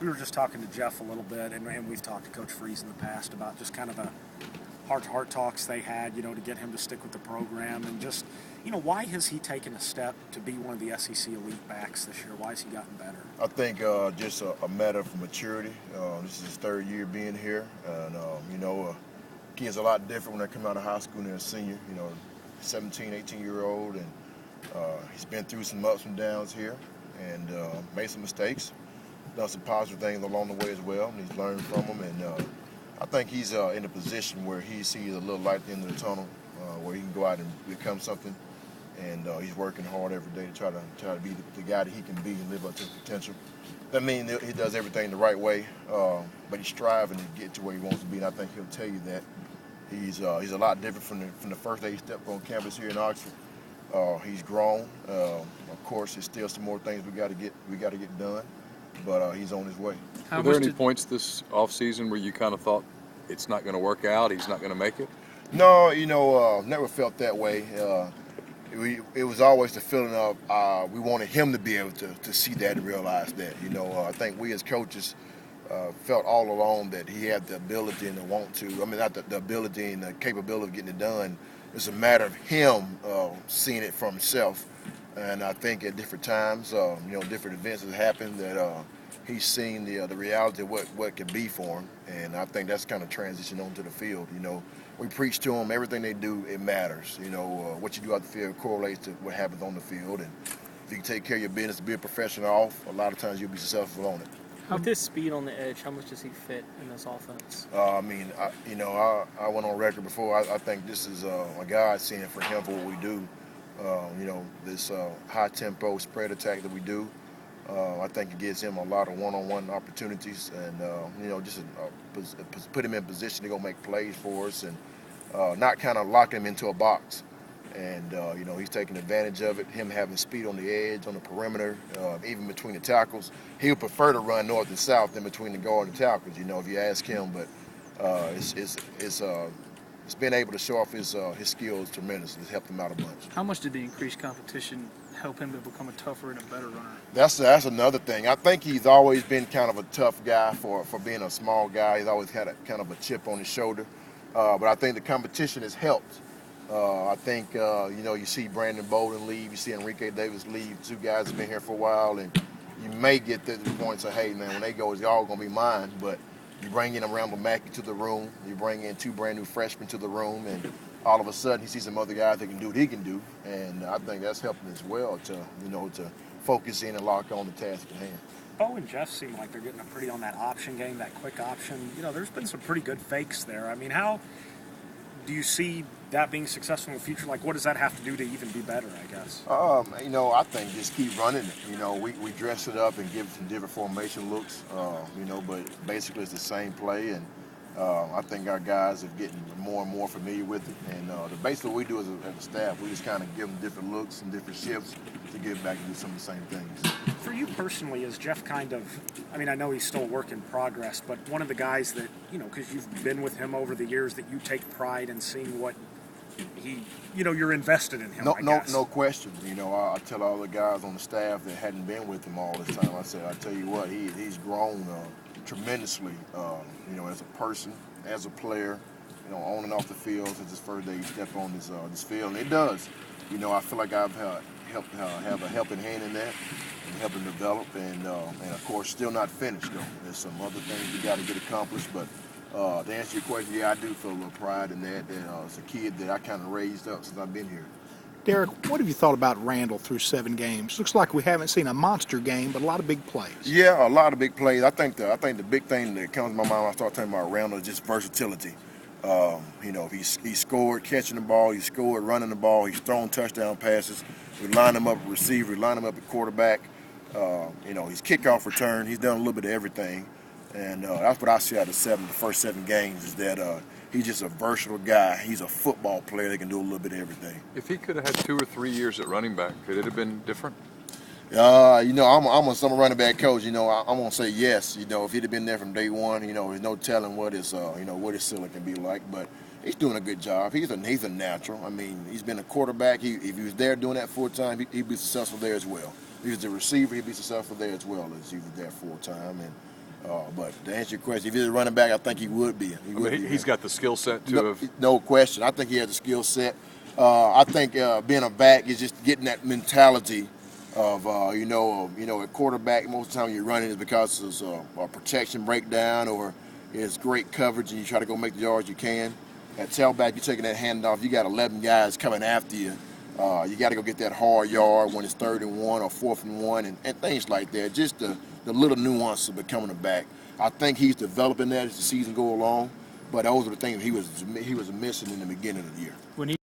we were just talking to Jeff a little bit, and we've talked to Coach Freeze in the past about just kind of the heart-to-heart talks they had, to get him to stick with the program, and just, why has he taken a step to be one of the SEC elite backs this year? Why has he gotten better? I think just a matter of maturity. This is his third year being here, and kids are a lot different when they come out of high school and they're a senior. 17, 18-year-old, and he's been through some ups and downs here, and made some mistakes, done some positive things along the way as well, and he's learned from them. And I think he's in a position where he sees a little light at the end of the tunnel, where he can go out and become something. And he's working hard every day to try to be the guy that he can be and live up to his potential. That means he does everything the right way, but he's striving to get to where he wants to be. And I think he'll tell you that he's a lot different from the first day he stepped on campus here in Oxford. He's grown. Of course, there's still some more things we got to get done, but he's on his way. Were there any points this offseason where you kind of thought it's not going to work out, he's not going to make it? No, never felt that way. It was always the feeling of we wanted him to be able to see that and realize that. I think we as coaches felt all along that he had the ability and the want to. I mean, not the ability and the capability of getting it done. It's a matter of him seeing it for himself. And I think at different times, different events have happened that he's seen the reality of what could be for him. And I think that's kind of transitioned onto the field. We preach to them, everything they do, it matters. What you do out the field correlates to what happens on the field. And if you can take care of your business, be a professional off, a lot of times you'll be successful on it. With his speed on the edge, how much does he fit in this offense? I went on record before. I think this is a godsend for him for what we do. This high-tempo spread attack that we do. I think it gives him a lot of one-on-one opportunities, and just put him in position to go make plays for us, and not kind of lock him into a box. And he's taking advantage of it. Him having speed on the edge, on the perimeter, even between the tackles. He would prefer to run north and south than between the guard and the tackles. If you ask him, but it's been able to show off his skills tremendously. It's helped him out a bunch. How much did the increased competition help him to become a tougher and a better runner? That's another thing. I think he's always been kind of a tough guy for being a small guy. He's always had kind of a chip on his shoulder. But I think the competition has helped. I think, you see Brandon Bolden leave, you see Enrique Davis leave. Two guys have been here for a while, and you may get to the point of, hey, man, when they go, it's all going to be mine. But you bring in a Randall Mackey to the room, you bring in two brand new freshmen to the room, and all of a sudden he sees some other guys that can do what he can do. And I think that's helping as well to focus in and lock on the task at hand. Bo and Jeff seem like they're getting pretty on that option game, that quick option. There's been some pretty good fakes there. I mean, how do you see that being successful in the future? Like, what does that have to do to even be better, I guess? I think just keep running it. We dress it up and give it some different formation looks, but basically it's the same play. And I think our guys are getting more and more familiar with it. And basically what we do as a staff, we just kind of give them different looks and different shifts to get back and do some of the same things. For you personally, is Jeff kind of, I know he's still a work in progress, but one of the guys that, because you've been with him over the years, that you take pride in seeing what he, you're invested in him, No question. I tell all the guys on the staff that hadn't been with him all this time, I tell you what, he's grown tremendously, as a person, as a player, on and off the field since his first day he stepped on this field. And it does. I feel like I've helped have a helping hand in that and help him develop. And of course, still not finished, though. There's some other things we got to get accomplished. But to answer your question, yeah, I do feel a little pride in that. It's a kid that I kind of raised up since I've been here. Derrick, what have you thought about Randall through 7 games? Looks like we haven't seen a monster game, but a lot of big plays. Yeah, a lot of big plays. I think the big thing that comes to my mind when I start talking about Randall is just versatility. He scored catching the ball, he scored running the ball, he's thrown touchdown passes. We line him up at receiver, we line him up at quarterback. His kickoff return, he's done a little bit of everything. And that's what I see out of the first 7 games is that he's just a versatile guy. He's a football player that can do a little bit of everything. If he could have had 2 or 3 years at running back, could it have been different? I'm a running back coach. I'm gonna say yes. If he'd have been there from day one, there's no telling what his ceiling can be like. But he's doing a good job. He's a natural. He's been a quarterback. If he was there doing that full time, he'd be successful there as well. If he was a receiver, he'd be successful there as well as he was there full time. And But to answer your question, if he's a running back, I think he would be. He's got the skill set to have. No question. I think he has the skill set. I think being a back is just getting that mentality of a quarterback. Most of the time you're running is because there's a protection breakdown or it's great coverage and you try to go make the yards you can. At tailback, you're taking that handoff. You got 11 guys coming after you. You got to go get that hard yard when it's 3rd and 1 or 4th and 1 and things like that. Just the little nuance of becoming a back. I think he's developing that as the season go along. But those are the things he was missing in the beginning of the year. When he